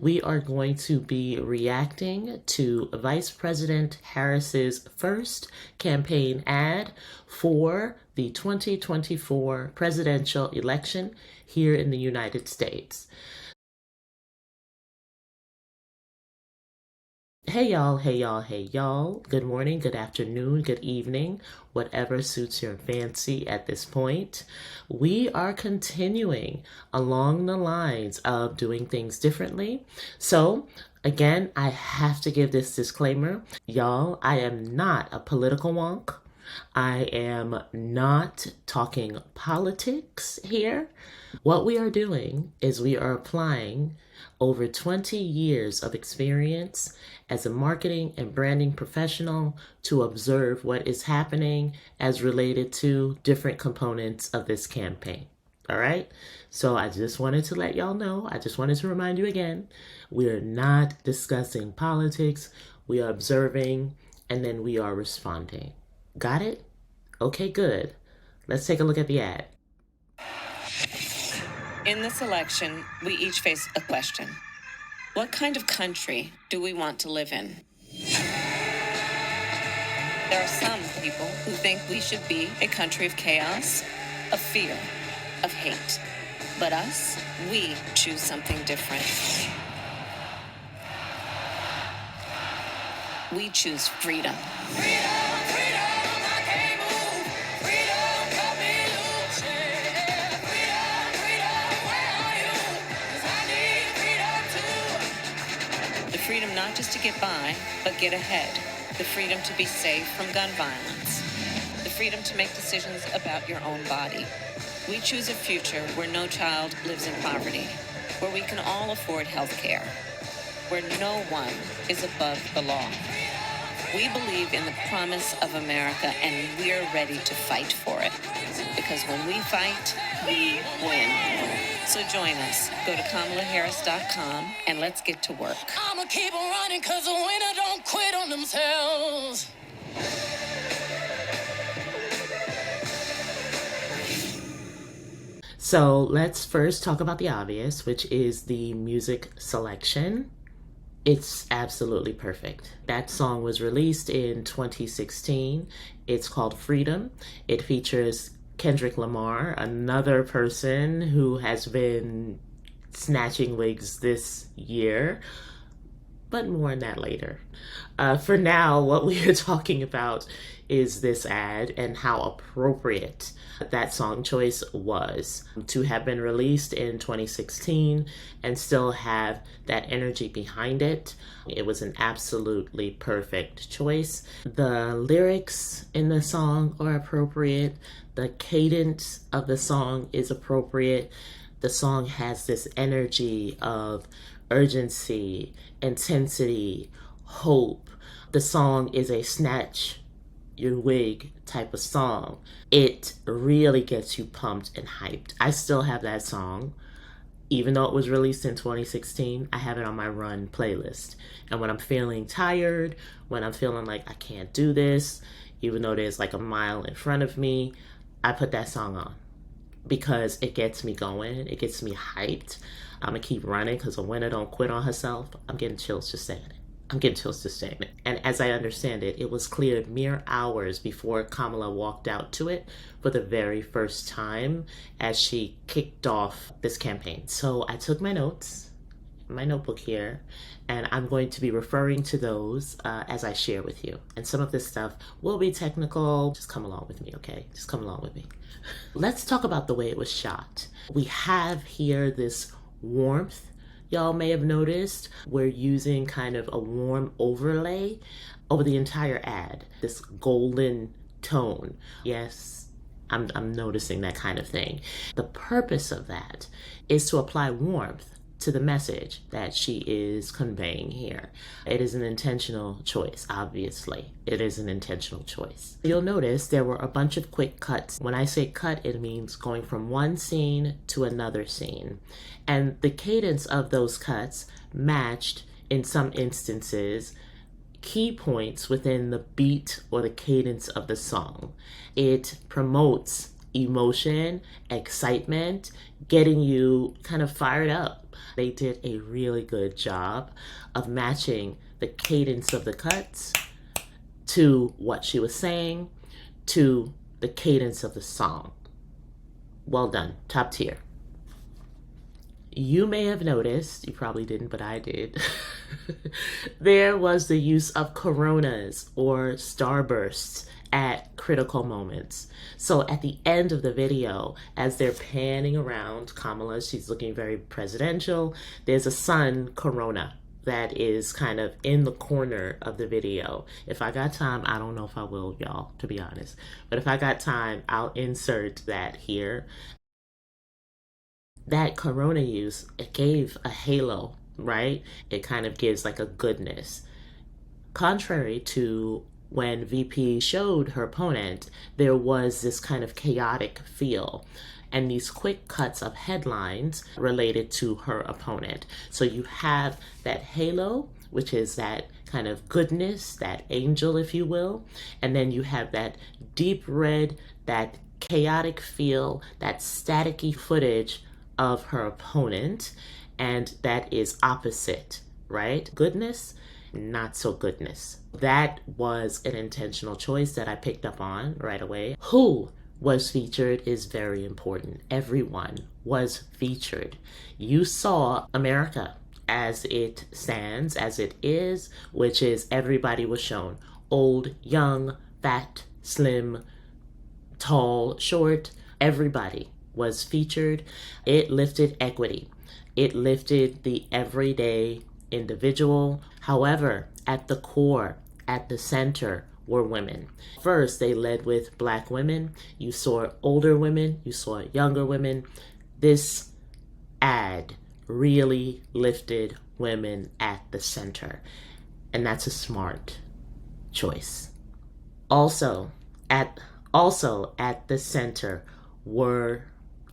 we are going to be reacting to Vice President Harris's first campaign ad for the 2024 presidential election here in the United States. Hey y'all, hey y'all, hey y'all. Good morning, good afternoon, good evening, whatever suits your fancy at this point. We are continuing along the lines of doing things differently. So, again, I have to give this disclaimer. Y'all, I am not a political wonk. I am not talking politics here. What we are doing is we are applying over 20 years of experience as a marketing and branding professional to observe what is happening as related to different components of this campaign. All right. So I just wanted to let y'all know, I just wanted to remind you again, we are not discussing politics. We are observing and then we are responding. Got it? Okay, good. Let's take a look at the ad. In this election, we each face a question. What kind of country do we want to live in? There are some people who think we should be a country of chaos, of fear, of hate. But us, we choose something different. We choose freedom. Freedom not just to get by, but get ahead. The freedom to be safe from gun violence. The freedom to make decisions about your own body. We choose a future where no child lives in poverty, where we can all afford health care, where no one is above the law. We believe in the promise of America, and we're ready to fight for it. Because when we fight, we win. So join us. Go to kamalaharris.com and let's get to work. I'ma keep on running cause the winner don't quit on themselves. So let's first talk about the obvious, which is the music selection. It's absolutely perfect. That song was released in 2016. It's called Freedom. It features Kendrick Lamar, another person who has been snatching wigs this year, but more on that later. For now, what we are talking about is this ad and how appropriate that song choice was to have been released in 2016 and still have that energy behind it. It was an absolutely perfect choice. The lyrics in the song are appropriate. The cadence of the song is appropriate. The song has this energy of urgency, intensity, hope. The song is a snatch your wig type of song. It really gets you pumped and hyped. I still have that song. Even though it was released in 2016, I have it on my run playlist. And when I'm feeling tired, when I'm feeling like I can't do this, even though there's like a mile in front of me, I put that song on because it gets me going. It gets me hyped. I'm gonna keep running because a winner don't quit on herself. I'm getting chills just saying it. And as I understand it, it was cleared mere hours before Kamala walked out to it for the very first time as she kicked off this campaign. So I took my notes, my notebook here, and I'm going to be referring to those as I share with you. And some of this stuff will be technical. Just come along with me, okay? Just come along with me. Let's talk about the way it was shot. We have here this warmth. Y'all may have noticed we're using kind of a warm overlay over the entire ad, this golden tone. Yes, I'm noticing that kind of thing. The purpose of that is to apply warmth to the message that she is conveying here. It is an intentional choice, obviously. It is an intentional choice. You'll notice there were a bunch of quick cuts. When I say cut, it means going from one scene to another scene. And the cadence of those cuts matched, in some instances, key points within the beat or the cadence of the song. It promotes emotion, excitement, getting you kind of fired up. They did a really good job of matching the cadence of the cuts to what she was saying, to the cadence of the song. Well done, top tier. You may have noticed, you probably didn't, but I did, there was the use of coronas or starbursts at critical moments. So at the end of the video, as they're panning around Kamala, she's looking very presidential, there's a sun corona that is kind of in the corner of the video. If I got time, I don't know if I will, y'all, to be honest, but if I got time, I'll insert that here. That corona use, it gave a halo, right? It kind of gives like a goodness. Contrary to when VP showed her opponent, there was this kind of chaotic feel and these quick cuts of headlines related to her opponent. So you have that halo, which is that kind of goodness, that angel, if you will, and then you have that deep red, that chaotic feel, that staticky footage of her opponent, and that is opposite, right? Goodness, not so goodness. That was an intentional choice that I picked up on right away. Who was featured is very important. Everyone was featured. You saw America as it stands, as it is, which is everybody was shown. Old, young, fat, slim, tall, short, everybody was featured. It lifted equity. It lifted the everyday individual. However, at the core, at the center, were women. First, they led with Black women. You saw older women. You saw younger women. This ad really lifted women at the center. And that's a smart choice. Also at the center were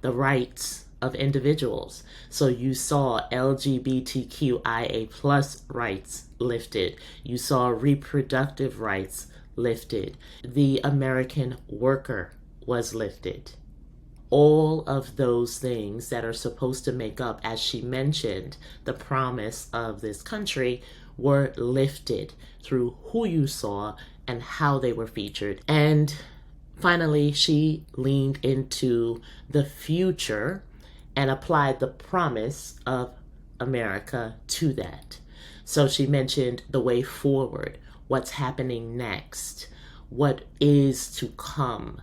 the rights of individuals. So you saw LGBTQIA plus rights lifted. You saw reproductive rights lifted. The American worker was lifted. All of those things that are supposed to make up, as she mentioned, the promise of this country were lifted through who you saw and how they were featured. And finally, she leaned into the future and applied the promise of America to that. So she mentioned the way forward, what's happening next, what is to come,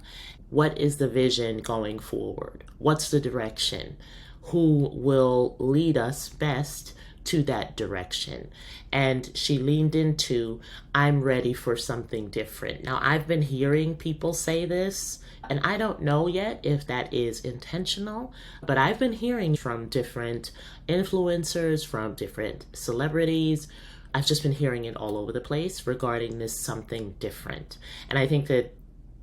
what is the vision going forward, what's the direction, who will lead us best to that direction. And she leaned into, I'm ready for something different. Now, I've been hearing people say this, and I don't know yet if that is intentional, but I've been hearing from different influencers, from different celebrities. I've just been hearing it all over the place regarding this something different. And I think that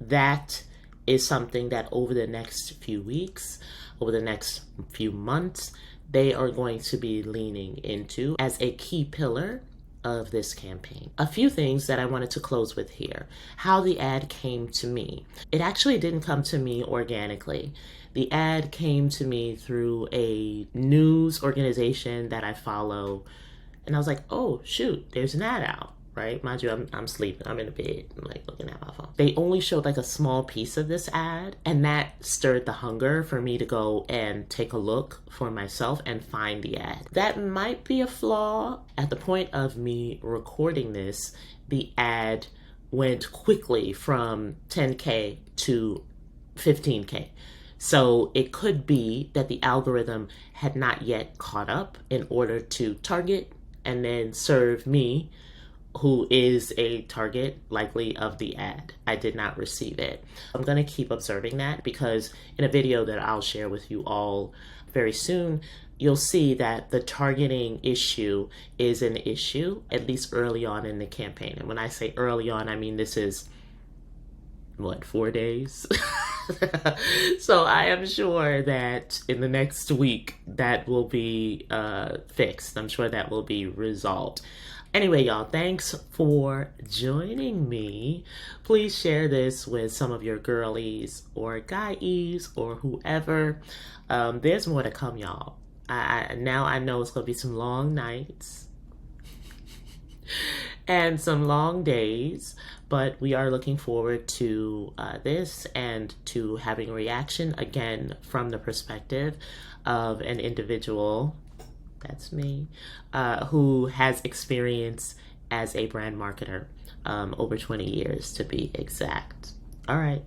that is something that over the next few weeks, over the next few months, they are going to be leaning into as a key pillar of this campaign. A few things that I wanted to close with here. How the ad came to me. It actually didn't come to me organically. The ad came to me through a news organization that I follow. And I was like, oh, shoot, there's an ad out, right? Mind you, I'm sleeping. I'm in the bed. I'm like looking at my phone. They only showed like a small piece of this ad. And that stirred the hunger for me to go and take a look for myself and find the ad. That might be a flaw. At the point of me recording this, the ad went quickly from 10K to 15K. So it could be that the algorithm had not yet caught up in order to target and then serve me, who is a target likely of the ad. I did not receive it. I'm gonna keep observing that because in a video that I'll share with you all very soon, you'll see that the targeting issue is an issue, at least early on in the campaign. And when I say early on, I mean this is, 4 days? So I am sure that in the next week that will be fixed. I'm sure that will be resolved. Anyway, y'all, thanks for joining me. Please share this with some of your girlies or guys or whoever. There's more to come, y'all. Now I know it's going to be some long nights and some long days, but we are looking forward to this and to having a reaction again from the perspective of an individual, that's me, who has experience as a brand marketer, over 20 years to be exact. All right.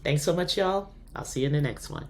Thanks so much, y'all. I'll see you in the next one.